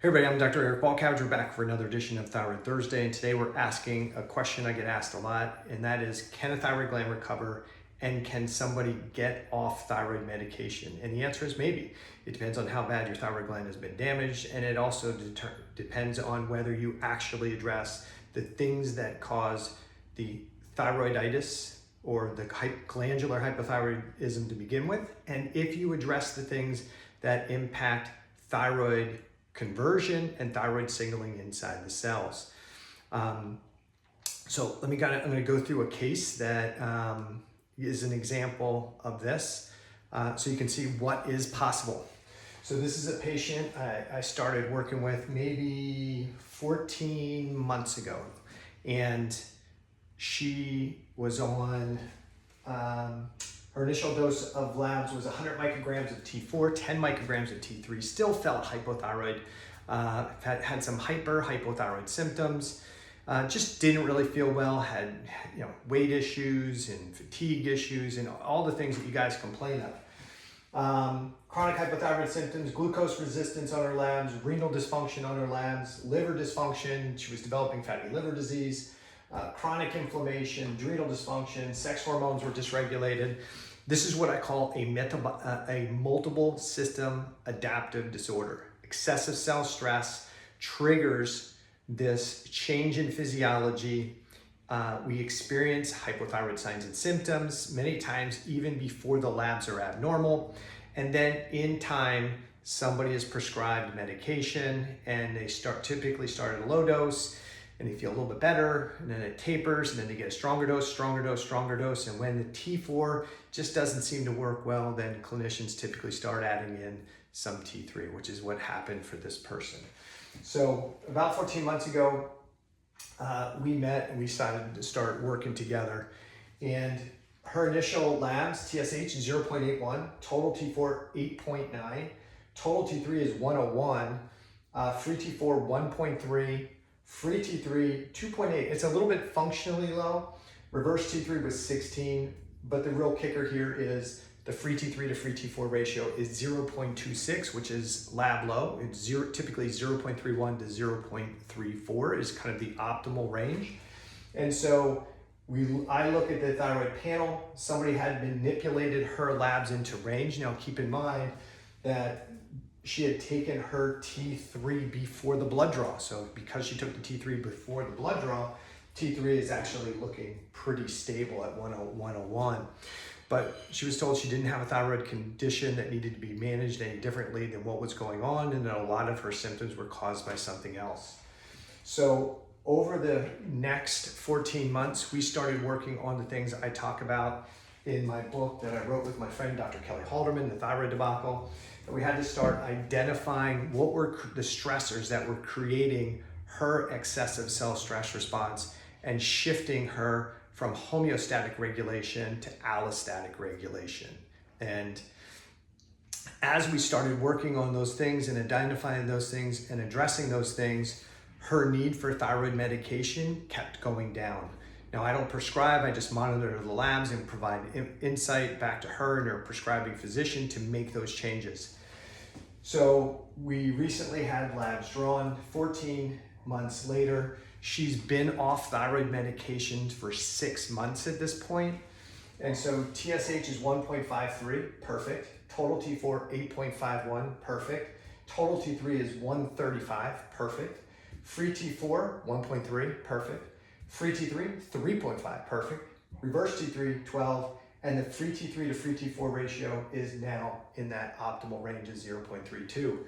Hey everybody, I'm Dr. Eric Balcouch. We're back for another edition of Thyroid Thursday, and today we're asking a question I get asked a lot, and that is, can a thyroid gland recover, and can somebody get off thyroid medication? And the answer is maybe. It depends on how bad your thyroid gland has been damaged, and it also depends on whether you actually address the things that cause the thyroiditis or the glandular hypothyroidism to begin with, and if you address the things that impact thyroid conversion and thyroid signaling inside the cells. So I'm going to go through a case that is an example of this, so you can see what is possible. So this is a patient I started working with maybe 14 months ago, and she was on her initial dose of labs was 100 micrograms of T4, 10 micrograms of T3, still felt hypothyroid, had some hypothyroid symptoms, just didn't really feel well, had weight issues and fatigue issues and all the things that you guys complain of. Chronic hypothyroid symptoms, glucose resistance on her labs, renal dysfunction on her labs, liver dysfunction, she was developing fatty liver disease, chronic inflammation, adrenal dysfunction, sex hormones were dysregulated. This is what I call a multiple system adaptive disorder. Excessive cell stress triggers this change in physiology. We experience hypothyroid signs and symptoms many times even before the labs are abnormal. And then in time, somebody is prescribed medication and they typically start at a low dose, and they feel a little bit better, and then it tapers, and then they get a stronger dose. And when the T4 just doesn't seem to work well, then clinicians typically start adding in some T3, which is what happened for this person. So about 14 months ago, we met and we decided to start working together. And her initial labs, TSH 0.81, total T4 8.9, total T3 is 101, free T4 1.3, free T3, 2.8. It's a little bit functionally low. Reverse T3 was 16, but the real kicker here is the free T3 to free T4 ratio is 0.26, which is lab low. It's typically 0.31 to 0.34 is kind of the optimal range. And so I look at the thyroid panel. Somebody had manipulated her labs into range. Now keep in mind that she had taken her T3 before the blood draw. So because she took the T3 before the blood draw, T3 is actually looking pretty stable at 101. But she was told she didn't have a thyroid condition that needed to be managed any differently than what was going on, and that a lot of her symptoms were caused by something else. So over the next 14 months, we started working on the things I talk about in my book that I wrote with my friend, Dr. Kelly Halderman, The Thyroid Debacle. And we had to start identifying what were the stressors that were creating her excessive cell stress response and shifting her from homeostatic regulation to allostatic regulation. And as we started working on those things and identifying those things and addressing those things, her need for thyroid medication kept going down. Now, I don't prescribe, I just monitor the labs and provide insight back to her and her prescribing physician to make those changes. So we recently had labs drawn. 14 months later, she's been off thyroid medications for 6 months at this point. And so TSH is 1.53, perfect. Total T4, 8.51, perfect. Total T3 is 135, perfect. Free T4, 1.3, perfect. Free T3, 3.5, perfect. Reverse T3, 12. And the free T3 to free T4 ratio is now in that optimal range of 0.32.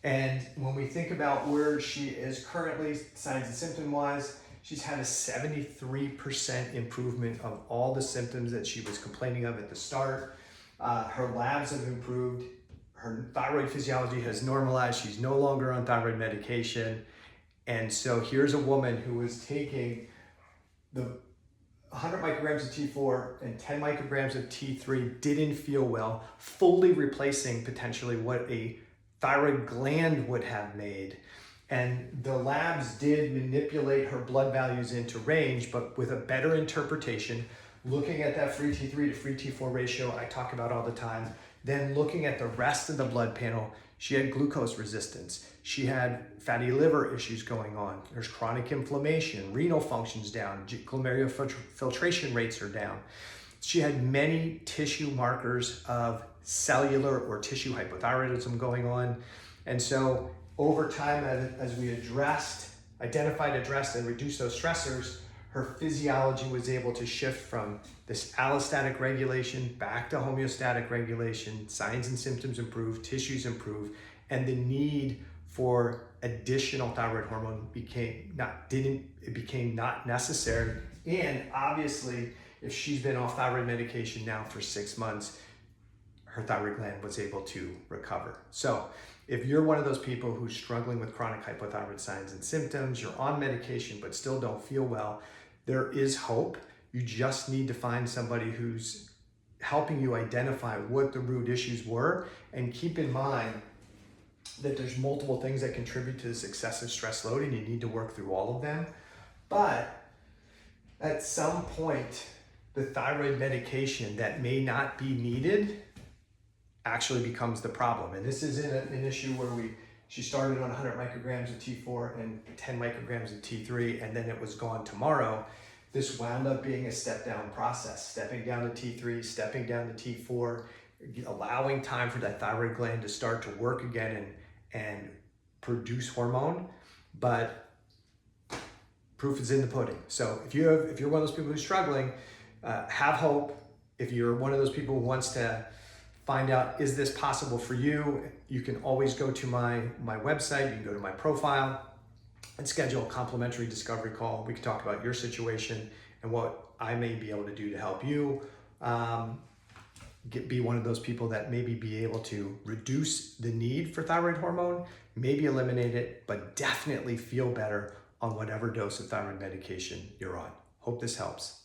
And when we think about where she is currently, signs and symptom wise, she's had a 73% improvement of all the symptoms that she was complaining of at the start. Her labs have improved. Her thyroid physiology has normalized. She's no longer on thyroid medication. And so here's a woman who was taking the 100 micrograms of T4 and 10 micrograms of T3, didn't feel well, fully replacing potentially what a thyroid gland would have made. And the labs did manipulate her blood values into range, but with a better interpretation, looking at that free T3 to free T4 ratio I talk about all the time, then looking at the rest of the blood panel, She had glucose resistance. She had fatty liver issues going on. There's chronic inflammation, renal function's down, glomerular filtration rates are down. She had many tissue markers of cellular or tissue hypothyroidism going on. And so over time, as we identified, addressed, and reduced those stressors, her physiology was able to shift from this allostatic regulation back to homeostatic regulation. Signs and symptoms improved, tissues improved, and the need for additional thyroid hormone became not necessary. And obviously, if she's been off thyroid medication now for 6 months, her thyroid gland was able to recover. So if you're one of those people who's struggling with chronic hypothyroid signs and symptoms, you're on medication but still don't feel well, there is hope. You just need to find somebody who's helping you identify what the root issues were, and keep in mind that there's multiple things that contribute to this excessive stress load, and you need to work through all of them. But at some point, the thyroid medication that may not be needed actually becomes the problem. And this isn't an issue where she started on 100 micrograms of T4 and 10 micrograms of T3, and then it was gone tomorrow. This wound up being a step-down process, stepping down to T3, stepping down to T4, allowing time for that thyroid gland to start to work again and produce hormone. But proof is in the pudding. So if you're one of those people who's struggling, have hope. If you're one of those people who wants to find out, is this possible for you? You can always go to my website. You can go to my profile and schedule a complimentary discovery call. We can talk about your situation and what I may be able to do to help you be one of those people that maybe be able to reduce the need for thyroid hormone, maybe eliminate it, but definitely feel better on whatever dose of thyroid medication you're on. Hope this helps.